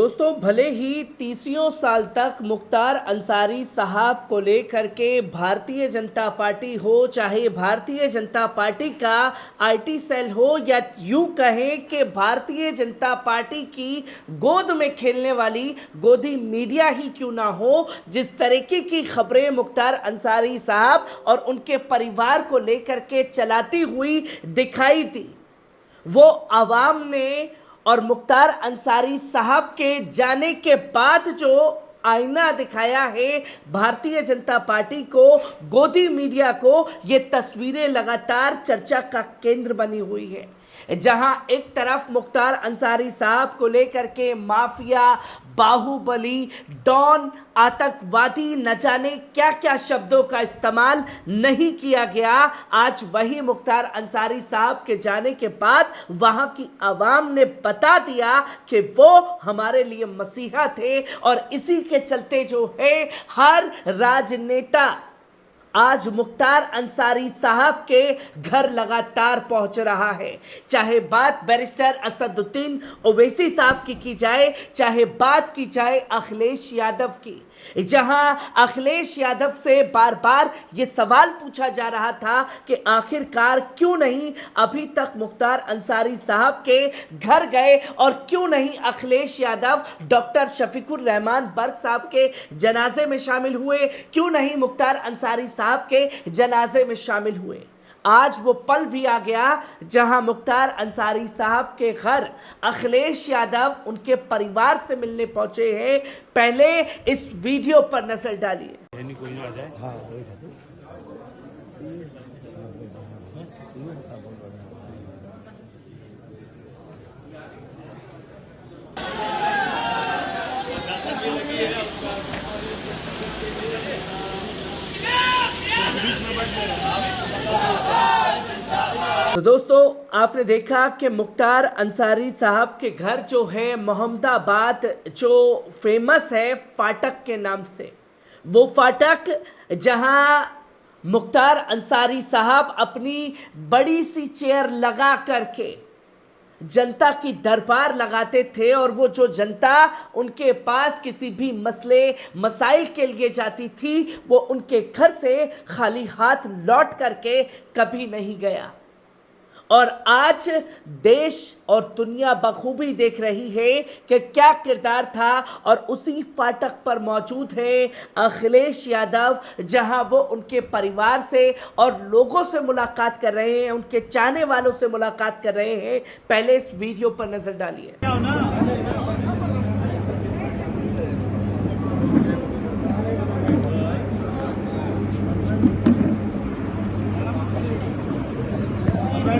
दोस्तों, भले ही 30 साल तक मुख्तार अंसारी साहब को लेकर के भारतीय जनता पार्टी हो, चाहे भारतीय जनता पार्टी का आईटी सेल हो, या यूं कहें कि भारतीय जनता पार्टी की गोद में खेलने वाली गोदी मीडिया ही क्यों ना हो, जिस तरीके की खबरें मुख्तार अंसारी साहब और उनके परिवार को लेकर के चलाती हुई दिखाई दी, वो आवाम ने और मुख्तार अंसारी साहब के जाने के बाद जो आईना दिखाया है भारतीय जनता पार्टी को, गोदी मीडिया को, ये तस्वीरें लगातार चर्चा का केंद्र बनी हुई है। जहां एक तरफ मुख्तार अंसारी साहब को लेकर के माफिया, बाहुबली, डॉन, आतंकवादी, न जाने क्या क्या शब्दों का इस्तेमाल नहीं किया गया, आज वही मुख्तार अंसारी साहब के जाने के बाद वहां की आवाम ने बता दिया कि वो हमारे लिए मसीहा थे। और इसी के चलते जो है हर राजनेता आज मुख्तार अंसारी साहब के घर लगातार पहुंच रहा है। चाहे बात बैरिस्टर असदुद्दीन ओवैसी साहब की जाए, चाहे बात की जाए अखिलेश यादव की, जहां अखिलेश यादव से बार बार ये सवाल पूछा जा रहा था कि आखिरकार क्यों नहीं अभी तक मुख्तार अंसारी साहब के घर गए, और क्यों नहीं अखिलेश यादव डॉक्टर शफीकुर रहमान बर्क साहब के जनाजे में शामिल हुए, क्यों नहीं मुख्तार अंसारी साहब के जनाजे में शामिल हुए। आज वो पल भी आ गया जहां मुख्तार अंसारी साहब के घर अखिलेश यादव उनके परिवार से मिलने पहुंचे हैं। पहले इस वीडियो पर नजर डालिए। तो दोस्तों, आपने देखा कि मुख्तार अंसारी साहब के घर जो है मोहम्मदाबाद, जो फेमस है फाटक के नाम से, वो फाटक जहां मुख्तार अंसारी साहब अपनी बड़ी सी चेयर लगा करके जनता की दरबार लगाते थे, और वो जो जनता उनके पास किसी भी मसले मसाइल के लिए जाती थी, वो उनके घर से खाली हाथ लौट करके कभी नहीं गया। और आज देश और दुनिया बखूबी देख रही है कि क्या किरदार था, और उसी फाटक पर मौजूद है अखिलेश यादव, जहां वो उनके परिवार से और लोगों से मुलाकात कर रहे हैं, उनके चाहने वालों से मुलाकात कर रहे हैं। पहले इस वीडियो पर नजर डालिए।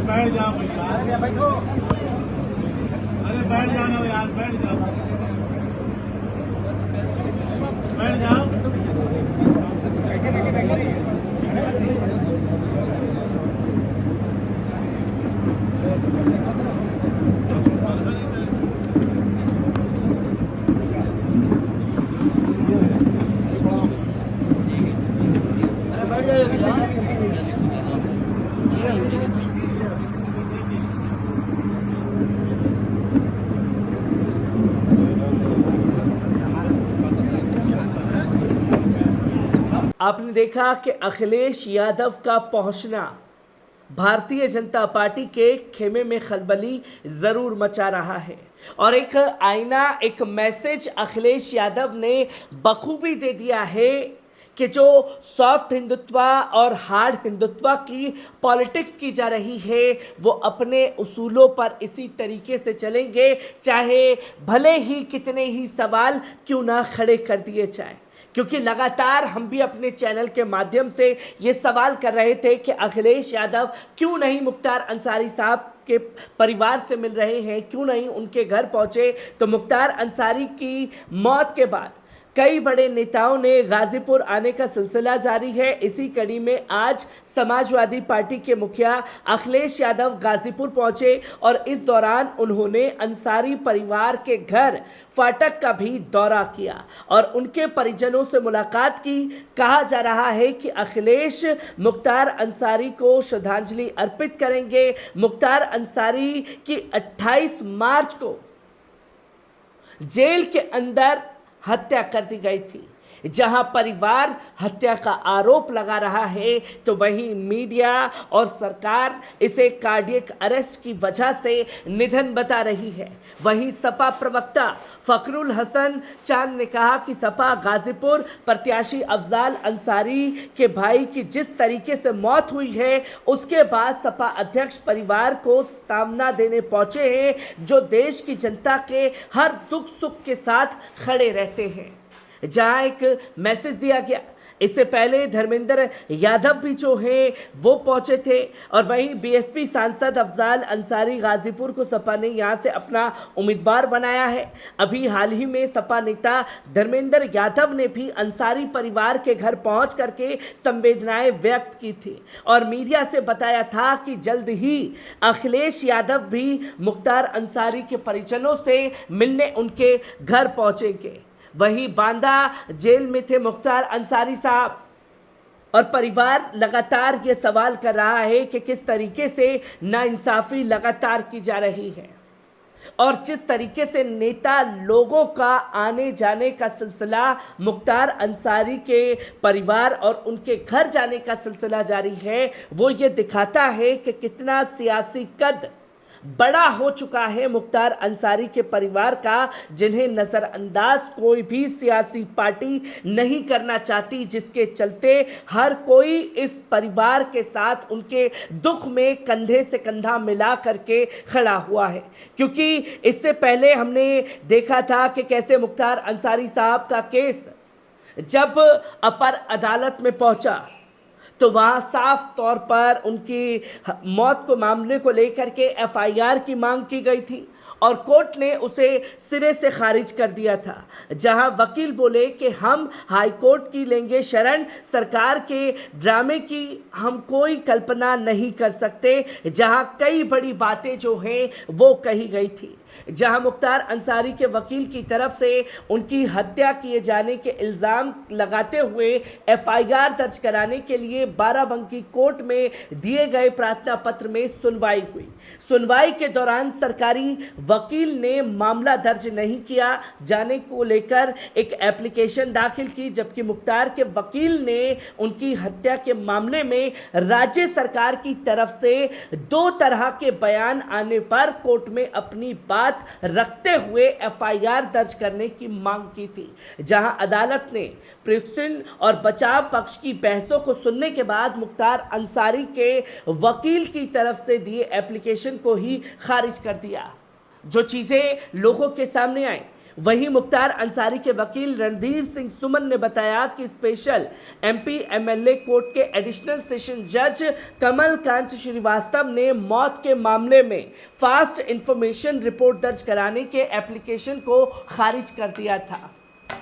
बैठ जाओ भैया, अरे बैठो, अरे बैठ जाओ यार, बैठ जाओ, बैठ जाओ, आपने देखा कि अखिलेश यादव का पहुंचना भारतीय जनता पार्टी के खेमे में खलबली जरूर मचा रहा है, और एक आईना, एक मैसेज अखिलेश यादव ने बखूबी दे दिया है कि जो सॉफ्ट हिंदुत्व और हार्ड हिंदुत्व की पॉलिटिक्स की जा रही है, वो अपने उसूलों पर इसी तरीके से चलेंगे, चाहे भले ही कितने ही सवाल क्यों ना खड़े कर दिए जाए। क्योंकि लगातार हम भी अपने चैनल के माध्यम से ये सवाल कर रहे थे कि अखिलेश यादव क्यों नहीं मुख्तार अंसारी साहब के परिवार से मिल रहे हैं, क्यों नहीं उनके घर पहुंचे। तो मुख्तार अंसारी की मौत के बाद कई बड़े नेताओं ने गाजीपुर आने का सिलसिला जारी है। इसी कड़ी में आज समाजवादी पार्टी के मुखिया अखिलेश यादव गाजीपुर पहुंचे, और इस दौरान उन्होंने अंसारी परिवार के घर फाटक का भी दौरा किया और उनके परिजनों से मुलाकात की। कहा जा रहा है कि अखिलेश मुख्तार अंसारी को श्रद्धांजलि अर्पित करेंगे। मुख्तार अंसारी की 28 मार्च को जेल के अंदर हत्या कर दी गई थी। जहां परिवार हत्या का आरोप लगा रहा है तो वहीं मीडिया और सरकार इसे कार्डियक अरेस्ट की वजह से निधन बता रही है। वहीं सपा प्रवक्ता फखरुल हसन चांद ने कहा कि सपा गाजीपुर प्रत्याशी अफजाल अंसारी के भाई की जिस तरीके से मौत हुई है उसके बाद सपा अध्यक्ष परिवार को सामना देने पहुंचे हैं, जो देश की जनता के हर दुख सुख के साथ खड़े रहते हैं। जहां एक मैसेज दिया गया, इससे पहले धर्मेंद्र यादव भी जो हैं वो पहुंचे थे और वहीं बीएसपी सांसद अफजाल अंसारी गाजीपुर को सपा ने यहां से अपना उम्मीदवार बनाया है। अभी हाल ही में सपा नेता धर्मेंद्र यादव ने भी अंसारी परिवार के घर पहुंच करके संवेदनाएं व्यक्त की थी और मीडिया से बताया था कि जल्द ही अखिलेश यादव भी मुख्तार अंसारी के परिजनों से मिलने उनके घर पहुंचेंगे। वहीं बांदा जेल में थे मुख्तार अंसारी साहब और परिवार लगातार ये सवाल कर रहा है कि किस तरीके से नाइंसाफी लगातार की जा रही है और जिस तरीके से नेता लोगों का आने जाने का सिलसिला मुख्तार अंसारी के परिवार और उनके घर जाने का सिलसिला जारी है, वो ये दिखाता है कि कितना सियासी कद बड़ा हो चुका है मुख्तार अंसारी के परिवार का, जिन्हें नजरअंदाज कोई भी सियासी पार्टी नहीं करना चाहती, जिसके चलते हर कोई इस परिवार के साथ उनके दुख में कंधे से कंधा मिला करके खड़ा हुआ है। क्योंकि इससे पहले हमने देखा था कि कैसे मुख्तार अंसारी साहब का केस जब अपर अदालत में पहुंचा तो वहाँ साफ तौर पर उनकी मौत को मामले को लेकर के एफआईआर की मांग की गई थी और कोर्ट ने उसे सिरे से खारिज कर दिया था। जहां वकील बोले कि हम हाई कोर्ट की लेंगे शरण, सरकार के ड्रामे की हम कोई कल्पना नहीं कर सकते, जहां कई बड़ी बातें जो हैं वो कही गई थी। जहां मुख्तार अंसारी के वकील की तरफ से उनकी हत्या किए जाने के इल्ज़ाम लगाते हुए एफआईआर दर्ज कराने के लिए बाराबंकी कोर्ट में दिए गए प्रार्थना पत्र में सुनवाई हुई। सुनवाई के दौरान सरकारी वकील ने मामला दर्ज नहीं किया जाने को लेकर एक एप्लीकेशन दाखिल की, जबकि मुख्तार के वकील ने उनकी हत्या के मामले में राज्य सरकार की तरफ से दो तरह के बयान आने पर कोर्ट में अपनी बात रखते हुए एफआईआर दर्ज करने की मांग की थी। जहां अदालत ने प्रोसिक्यूशन और बचाव पक्ष की बहसों को सुनने के बाद मुख्तार अंसारी के वकील की तरफ से दिए एप्लीकेशन को ही खारिज कर दिया। जो चीजें लोगों के सामने आई, वहीं मुख्तार अंसारी के वकील रणधीर सिंह सुमन ने बताया कि स्पेशल एमपी एमएलए कोर्ट के एडिशनल सेशन जज कमलकांत श्रीवास्तव ने मौत के मामले में फास्ट इंफॉर्मेशन रिपोर्ट दर्ज कराने के एप्लीकेशन को खारिज कर दिया था।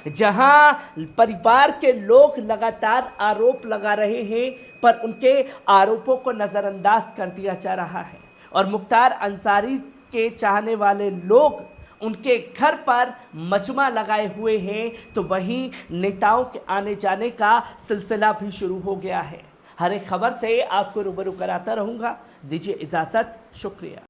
जहां परिवार के लोग लगातार आरोप लगा रहे हैं पर उनके आरोपों को नजरअंदाज कर दिया जा रहा है और मुख्तार अंसारी के चाहने वाले लोग उनके घर पर मजमा लगाए हुए हैं, तो वहीं नेताओं के आने जाने का सिलसिला भी शुरू हो गया है। हर एक खबर से आपको रूबरू कराता रहूंगा। दीजिए इजाजत, शुक्रिया।